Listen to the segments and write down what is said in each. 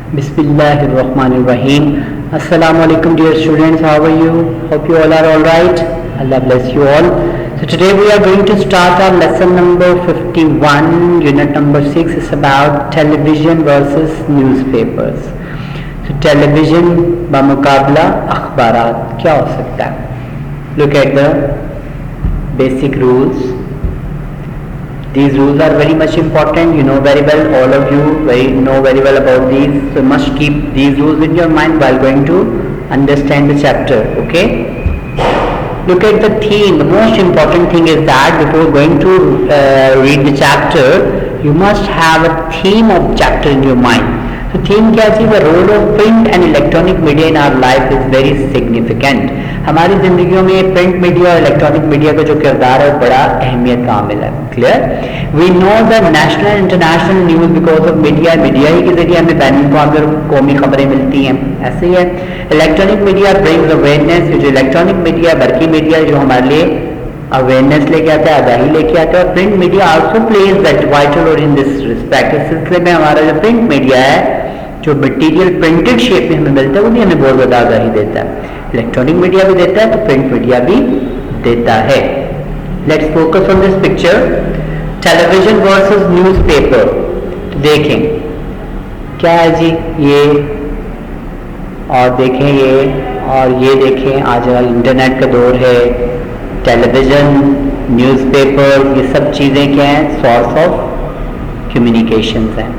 Bismillahirrahmanirrahim. Assalamu alaikum dear students, how are you? Hope you all are alright. Allah bless you all. So today we are going to start our lesson number 51, unit number 6 is about television versus newspapers. So television bamukabla akhbarat kya ho sakta hai? Look at the basic rules. These rules are very much important, you know very well, all of you know very well about these, so you must keep these rules in your mind while going to understand the chapter, okay? Look at the theme. The most important thing is that before going to read the chapter, you must have a theme of chapter in your mind. So theme क्या है? The role of print and electronic media in our life is very significant. हमारी ज़िंदगियों में print media और electronic media का जो किरदार है बड़ा अहमियत का हामिल है. Clear? We know the national international news because of media. Media ही के जरिए हमें बैन कौमी खबरें मिलती हैं. ऐसे ही है इलेक्ट्रॉनिक मीडिया ब्रिंग्स अवेयरनेस. जो इलेक्ट्रॉनिक मीडिया बरकी मीडिया जो हमारे लिए अवेयरनेस लेके आता है, आगाही लेके आता है. और print media also plays that vital role in this respect. इस सिलसिले में हमारा जो प्रिंट मीडिया है, जो मटीरियल प्रिंटेड शेप में हमें मिलता है, वो भी हमें बहुत ज़्यादा आगाही देता है. इलेक्ट्रॉनिक मीडिया भी देता है तो प्रिंट मीडिया भी देता है. Let's focus on this picture. Television versus newspaper. तो देखें क्या है जी, ये और देखें ये और ये देखें. आजकल इंटरनेट का दौर है. टेलीविज़न, न्यूज़पेपर, ये सब चीज़ें क्या हैं? सोर्स ऑफ कम्युनिकेशंस हैं.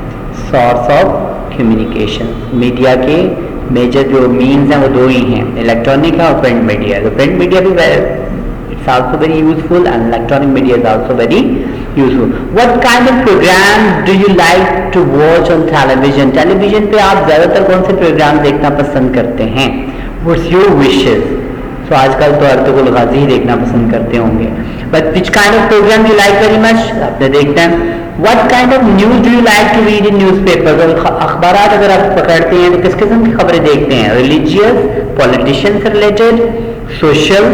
Source of communication. मीडिया के मेजर जो मीन्स हैं वो दो ही हैं, इलेक्ट्रॉनिक है और प्रिंट मीडिया. तो प्रिंट मीडिया भी it's also very useful and electronic media is also very useful. What kind of programme do you like to watch on television? Television पे आप ज़्यादातर कौन से प्रोग्राम देखना पसंद करते हैं? What's your wishes? तो आजकल तो अर्तुगरुल गाजी ही देखना पसंद करते होंगे. But which kind of programme you like very much? आपने देखते हैं. What kind of news do you like to read in newspaper? अखबारात अगर आप पकड़ते हैं तो किस किस्म की खबरें देखते हैं? रिलीजियस, पॉलिटिशियन से रिलेटेड, सोशल,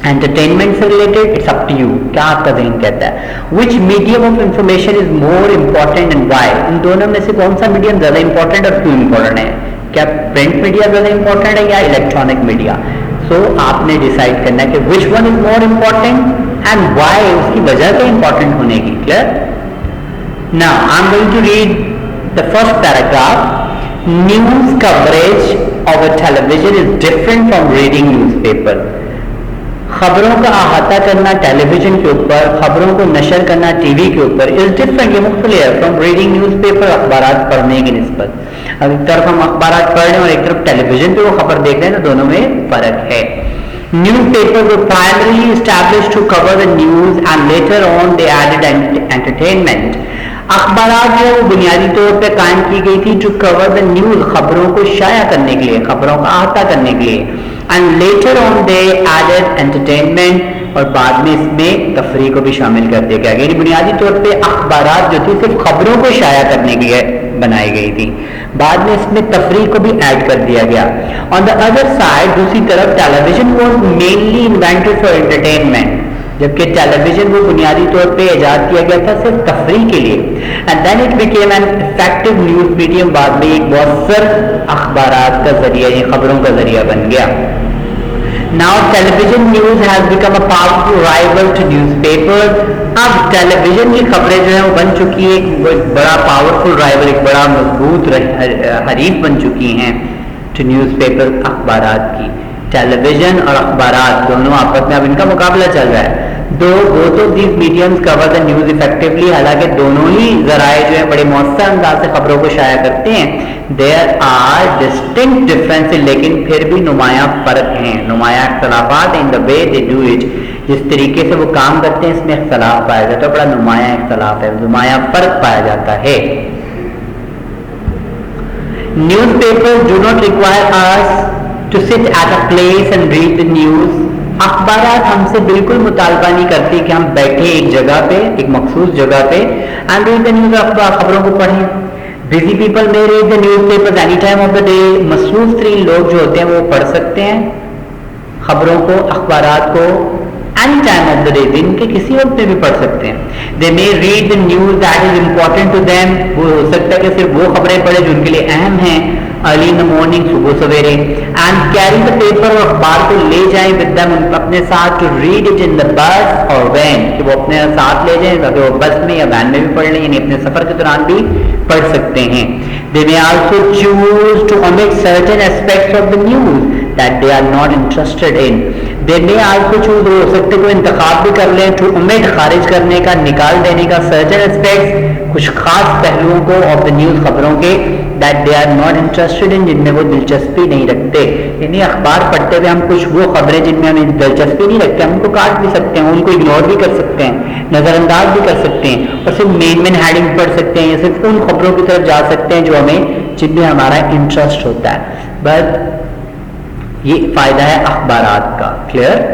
एंटरटेनमेंट से related. It's up to you, क्या आपका ज़हन कहता है. Which medium of information is more important and why? इन दोनों में से कौन सा मीडियम ज़्यादा इंपॉर्टेंट और क्यों इंपॉर्टेंट है? क्या प्रिंट मीडिया ज़्यादा इंपॉर्टेंट है या इलेक्ट्रॉनिक मीडिया? सो आपने डिसाइड करना है कि which one is more important and why, उसकी वजह क्या इंपॉर्टेंट होने की. Clear? Now I'm going to read the first paragraph. News coverage of a television is different from reading newspaper. खबरों का अहाता करना टेलीविजन के ऊपर, खबरों को नशर करना टीवी के ऊपर इज डिफरेंट, ये मुख्तलिफ है फ्रॉम रीडिंग न्यूज़पेपर, अखबारात पढ़ने की निस्बत. अब एक तरफ हम अखबारात पढ़ रहे हैं और एक तरफ टेलीविजन पे वो खबर देख रहे हैं, तो दोनों में फर्क है. Newspapers were primarily established to cover the news and later on they added entertainment. अखबारात जो है वो बुनियादी तौर पे कायम की गई थी टू कवर द न्यूज, खबरों को शाया करने के लिए, खबरों का अहाता करने के लिए. And later on they added entertainment, और बाद में इसमें तफरीह को भी शामिल कर दिया गया. यानी बुनियादी तौर पे अखबारात जो थी सिर्फ खबरों को शाया करने के लिए बनाई गई थी, बाद में इसमें तफरीह को भी ऐड कर दिया गया. ऑन द अदर साइड, दूसरी तरफ television was mainly invented for entertainment, जबकि टेलीविजन वो बुनियादी तौर पे इजाद किया गया था सिर्फ तफरीह के लिए. And then it became an effective news medium, बाद में एक मौसर अखबारात का जरिया, ये खबरों का जरिया बन गया. Now television news has become a powerful rival to newspaper. अब टेलीविजन की खबरें जो है वो बन चुकी है एक बड़ा पावरफुल राइवल, एक बड़ा मजबूत हरीफ बन चुकी हैं टू न्यूज़पेपर, अखबारात की. टेलीविजन और अखबारात दोनों आपस में अब इनका मुकाबला चल रहा है. Both of these mediums cover the news effectively. हालांकि दोनों ही जराए जो है बड़े मौसर अंदाज से खबरों को शाया करते हैं. देयर आर डिस्टिंक्ट डिफरेंसेस, लेकिन फिर भी नुमाया फर्क हैं, नुमाया इख्तलाफात in the way they do it. जिस तरीके से वो काम करते हैं इसमें इख्तलाफ पाया जाता है, बड़ा नुमाया इख्तलाफ है, नुमाया फर्क पाया जाता है. Newspapers do not require us to sit at a place and read the news. अखबारात हमसे बिल्कुल मुतालबा नहीं करती कि हम बैठे एक जगह पे, एक मखसूस जगह पे and read the news, खबरों को पढ़ें. Busy people may read the newspapers any time of the day. मसरूफ तरीन लोग जो होते हैं वो पढ़ सकते हैं खबरों को, अखबारात को any time of the day, दिन के किसी वक्त में भी पढ़ सकते हैं. They may read the news that is important to them, वो हो सकता है कि सिर्फ वो खबरें पढ़े जो उनके लिए अहम हैं, अर्ली इन द मॉर्निंग, सुबह सवेरे. एंड कैरी द पेपर, और अखबार को ले जाएं विद देम, अपने साथ, to read it in the bus और वैन, कि वो अपने साथ ले जाएं, ताकि वो बस में या वैन में भी पढ़ लें, यानी अपने सफर के दौरान भी पढ़ सकते हैं. They may also choose to omit certain aspects of the news that they are not interested in. They may also choose, हो सकते को इंतखाब भी कर लें, to omit, खारिज करने का, निकाल देने का, certain aspects, कुछ खास पहलुओं को, of the news, खबरों के, that they are not interested in, जिनमें वो दिलचस्पी नहीं रखते. यानी अखबार पढ़ते हुए हम कुछ वो खबरें जिनमें हमें दिलचस्पी नहीं रखते, हम उनको काट भी सकते हैं, उनको इग्नोर भी कर सकते हैं, नज़रअंदाज भी कर सकते हैं, और सिर्फ मेन हेडिंग पढ़ सकते हैं, या सिर्फ उन खबरों की तरफ जा सकते हैं जो हमें, जिनमें हमारा इंटरेस्ट होता है. बट ये फायदा है अखबारात का. Clear?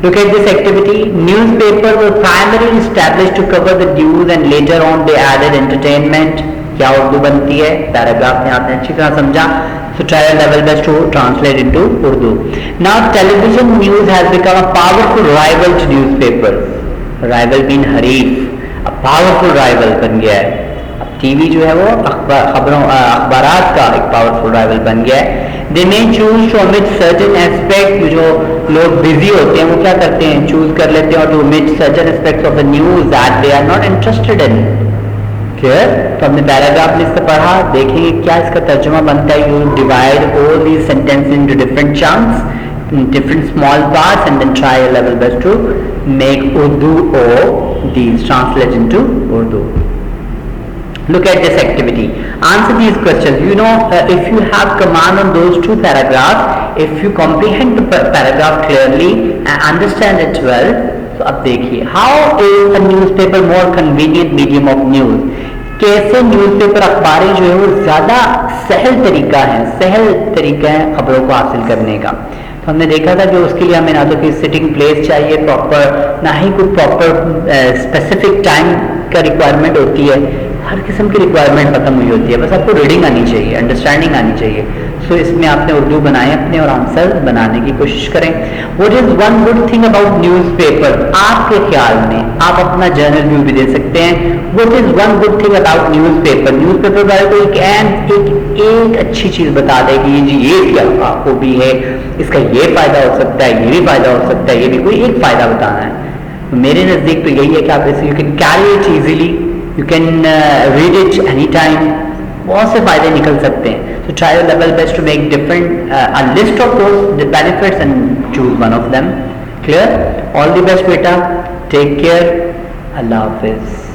Look at this activity. Newspaper was primarily established to cover the news and later on they added entertainment. क्या उर्दू बनती है? पैराग्राफ में आपने अच्छी तरह समझा. So try your level best to translate into Urdu. Now television news has become a powerful rival to newspapers. Rival mean हरीफ. A powerful rival बन गया है. अब टीवी जो है वो अखबारात का एक पावरफुल राइवल बन गया है. They may choose to omit certain aspects, जो लोग बिजी होते हैं वो क्या करते हैं, चूज कर लेते हैं, और to omit certain aspects of the news that they are not interested in. Clear? तो हमने पैराग्राफ में इससे पढ़ा, देखेंगे क्या इसका तर्जुमा बनता है. You divide all these sentences into different chunks, different small parts, and then try your level best to make Urdu or these translate into Urdu. Look at this activity. Answer these questions. You know, if you have command on those two paragraphs, if you comprehend the paragraph clearly and understand it well, so अब देखिए, how is a newspaper more convenient medium of news? कैसे newspaper अखबारें जो है वो ज़्यादा सहल तरीका है खबरों को हासिल करने का. तो हमने देखा था कि उसके लिए हमें ना तो कोई सिटिंग प्लेस चाहिए प्रॉपर, ना ही कोई प्रॉपर स्पेसिफिक टाइम का रिक्वायरमेंट होती है. हर किस्म की रिक्वायरमेंट खत्म हुई होती है, बस आपको रीडिंग आनी चाहिए, अंडरस्टैंडिंग आनी चाहिए. सो इसमें आपने उर्दू बनाए अपने और आंसर बनाने की कोशिश करें. What is one good thing about newspaper? आपके ख्याल में आप अपना जर्नल व्यू भी दे सकते हैं. What is one good thing about newspaper? Newspaper वाले को एक अच्छी चीज बता देगी, जी ये क्या खूबी है, इसका ये फायदा हो सकता है, ये भी फायदा हो सकता है, ये भी कोई एक फायदा बताना है. मेरे नजदीक तो यही है कि आप इसे you can carry it easily, you can read it anytime. बहुत से फायदे निकल सकते हैं. So try your level best to make different a list of those the benefits and choose one of them. Clear? All the best, beta. Take care. Allah Hafiz.